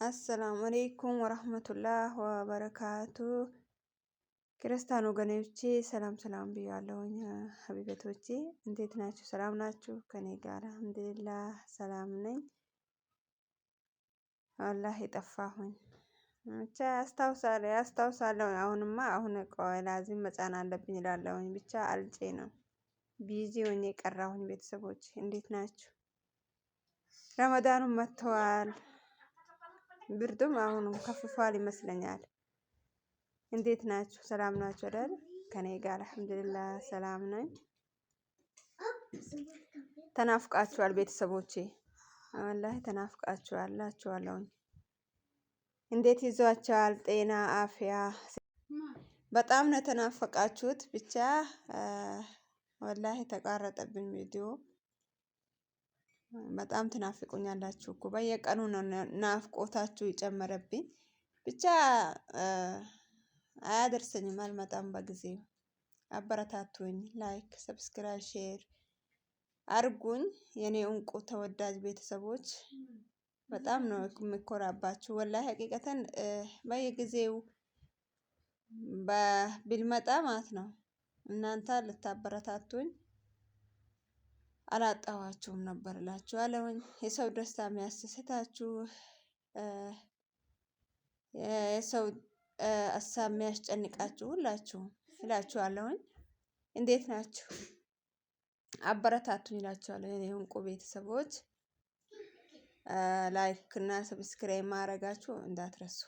አሰላሙ አሌይኩም ወረህመቱላህ ወበረካቱ። ክርስቲያን ወገኖቼ ሰላም ሰላም ብያለሁኝ። ሀቢበቶቼ እንዴት ናችሁ? ሰላም ናችሁ? ከኔ ጋር አልሐምዱሊላህ ሰላም ነኝ። ወላሂ ጠፋሁኝ ብቻ ያስታውሳለሁ። አሁን ቆይ ላዚም መጫን አለብኝ እላለሁኝ። ብቻ አልጬ ነው ቢዚ ሆኜ ቀራሁኝ። ቤተሰቦች እንዴት ናችሁ? ረመዳኑም መጥተዋል። ብርዱም አሁንም ከፍፏል ይመስለኛል። እንዴት ናችሁ? ሰላም ናችሁ አይደል? ከኔ ጋር አልሐምዱሊላህ ሰላም ነኝ። ተናፍቃችኋል ቤተሰቦቼ፣ ወላሂ ተናፍቃችኋል እላችኋለሁ። እንዴት ይዟችኋል? ጤና አፍያ? በጣም ነው ተናፈቃችሁት። ብቻ ወላሂ ተቋረጠብኝ ቪዲዮ። በጣም ትናፍቁኛላችሁ እኮ በየቀኑ ነው ናፍቆታችሁ ይጨመረብኝ። ብቻ አያደርሰኝም፣ አልመጣም በጊዜው። አበረታቱኝ፣ ላይክ፣ ሰብስክራይብ፣ ሼር አርጉኝ የኔ እንቁ ተወዳጅ ቤተሰቦች። በጣም ነው የምኮራባችሁ ወላሂ ሀቂቀተን በየጊዜው ቢልመጣ ማለት ነው እናንተ ልታበረታቱኝ አላጣዋችሁም ነበር እላችኋለሁኝ። የሰው ደስታ የሚያስደስታችሁ፣ የሰው ሀሳብ የሚያስጨንቃችሁ ሁላችሁም እላችኋለሁኝ። እንዴት ናችሁ? አበረታቱኝ እላችኋለሁ የኔ እንቁ ቤተሰቦች። ላይክ እና ሰብስክራይብ ማድረጋችሁ እንዳትረሱ።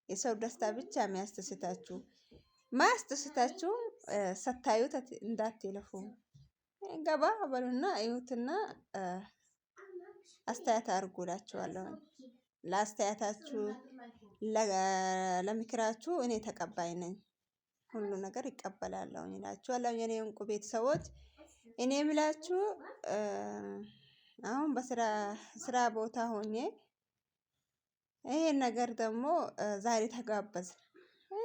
የሰው ደስታ ብቻ የሚያስደስታችሁ፣ ማያስደስታችሁ ስታዩት እንዳትለፉ። ገባ በሉና እዩትና አስተያየት አድርጉ እላችኋለሁ። ለአስተያየታችሁ ለምክራችሁ እኔ ተቀባይ ነኝ፣ ሁሉ ነገር ይቀበላለሁ እላችኋለሁ የኔ እንቁ ቤተሰቦች። እኔ የምላችሁ አሁን በስራ ቦታ ሆኜ ይሄን ነገር ደግሞ ዛሬ ተጋበዝን።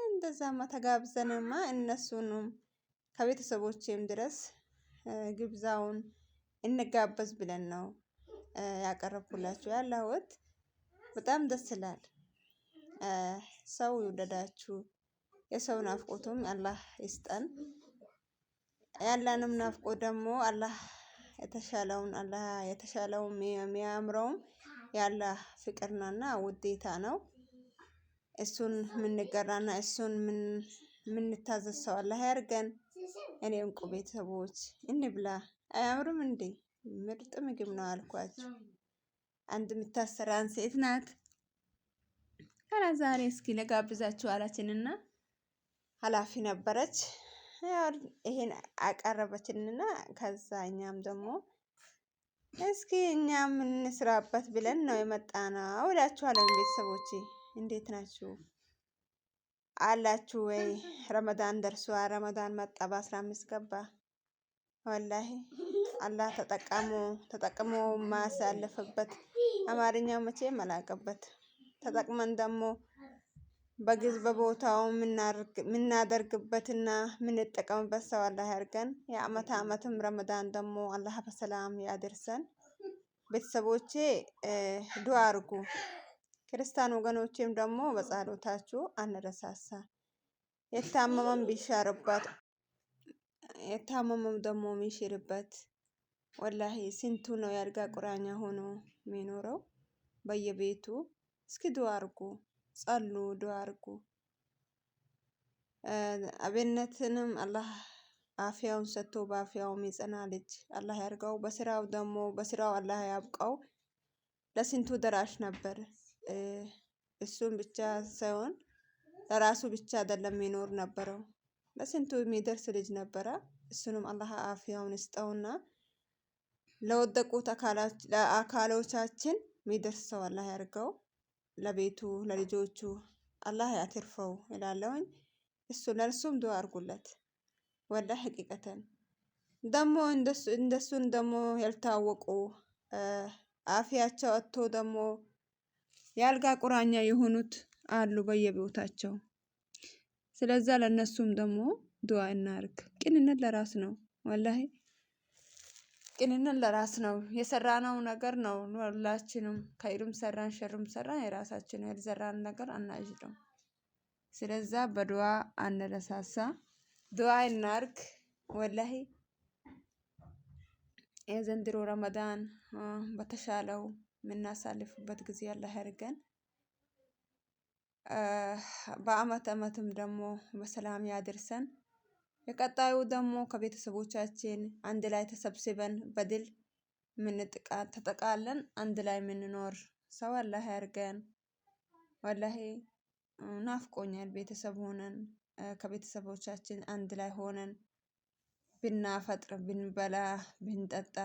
እንደዛማ ተጋብዘንማ እነሱንም ከቤተሰቦቼም ድረስ ግብዣውን እንጋበዝ ብለን ነው ያቀረብኩላችሁ ያለሁት። በጣም ደስ ይላል። ሰው ይውደዳችሁ። የሰው ናፍቆቱም አላህ ይስጠን። ያለንም ናፍቆት ደግሞ አላህ የተሻለውን የሚያምረውም ያለ ፍቅር ነውና ውዴታ ነው። እሱን የምንገራና እሱን የምንታዘዝ ሰው አላህ ያርገን። እኔ እንቁ ቤተሰቦች እንብላ። አያምርም እንዴ? ምርጥ ምግብ ነው አልኳችሁ። አንድ የምታሰራን ሴት ናት። ዛሬ እስኪ ለጋብዛችሁ አላችንና ኃላፊ ነበረች። ይሄን አቀረበችንና ከዛ እኛም ደግሞ እስኪ እኛም እንስራበት ብለን ነው የመጣነው እላችኋለሁ። ቤተሰቦቼ እንዴት ናችሁ? አላችሁ ወይ? ረመዳን ደርሷል። ረመዳን መጣ፣ በ15 ገባ። ወላሂ አላህ ተጠቅሞ ማሳለፍበት አማርኛው መቼም አላውቅበት። ተጠቅመን ደግሞ በቦታው የምናደርግበትና የምንጠቀምበት ሰው አላህ ያርገን። የአመትም ረመዳን ደግሞ አላህ በሰላም ያደርሰን። ቤተሰቦቼ ዱአ አርጉ። ክርስቲያን ወገኖቼም ደግሞ በጸሎታችሁ አንረሳሳ። የታመመም ደግሞ የሚሽርበት ወላሂ ስንቱ ነው ያልጋ ቁራኛ ሆኖ የሚኖረው በየቤቱ። እስኪ ዱአ አርጉ፣ ጸሉ፣ ዱአ አርጉ። አብነትንም አላህ አፍያውን ሰጥቶ በአፍያው የሚጸና ልጅ አላህ ያርገው። በስራው አላህ ያብቃው። ለስንቱ ደራሽ ነበር። እሱን ብቻ ሳይሆን ለራሱ ብቻ አይደለም የሚኖር ነበረው፣ ለስንቱ የሚደርስ ልጅ ነበረ። እሱንም አላህ አፍያውን ይስጠውና ለወደቁት አካሎቻችን የሚደርስ ሰው አላህ ያርገው። ለቤቱ ለልጆቹ አላህ ያትርፈው እላለሁኝ። ለእርሱም ዱአ አርጉለት። ወላሂ ሐቂቀተን ደግሞ እንደሱን ደግሞ ያልታወቁ አፍያቸው አጥቶ ደግሞ የአልጋ ቁራኛ የሆኑት አሉ በየቦታቸው። ስለዛ ለነሱም ደግሞ ዱአ እናርግ። ቅንነት ለራስ ነው ወላሂ። ቅንነት ለራስ ነው። የሰራነው ነገር ነው ሁላችንም ከይሩም ሰራን ሸሩም ሰራን የራሳችን ያልዘራን ነገር አናጭድም። ስለዛ በዱዓ አንረሳሳ። ዱዓ እናርግ። ወላሂ የዘንድሮ ረመዳን በተሻለው የምናሳልፍበት ጊዜ አላህ ያድርገን። በአመት አመትም ደግሞ በሰላም ያድርሰን። የቀጣዩ ደግሞ ከቤተሰቦቻችን አንድ ላይ ተሰብስበን በድል ተጠቃለን አንድ ላይ የምንኖር ሰው አላህ ያድርገን። ወላሂ ናፍቆኛል ቤተሰብ ሆነን ከቤተሰቦቻችን አንድ ላይ ሆነን ብናፈጥር ብንበላ ብንጠጣ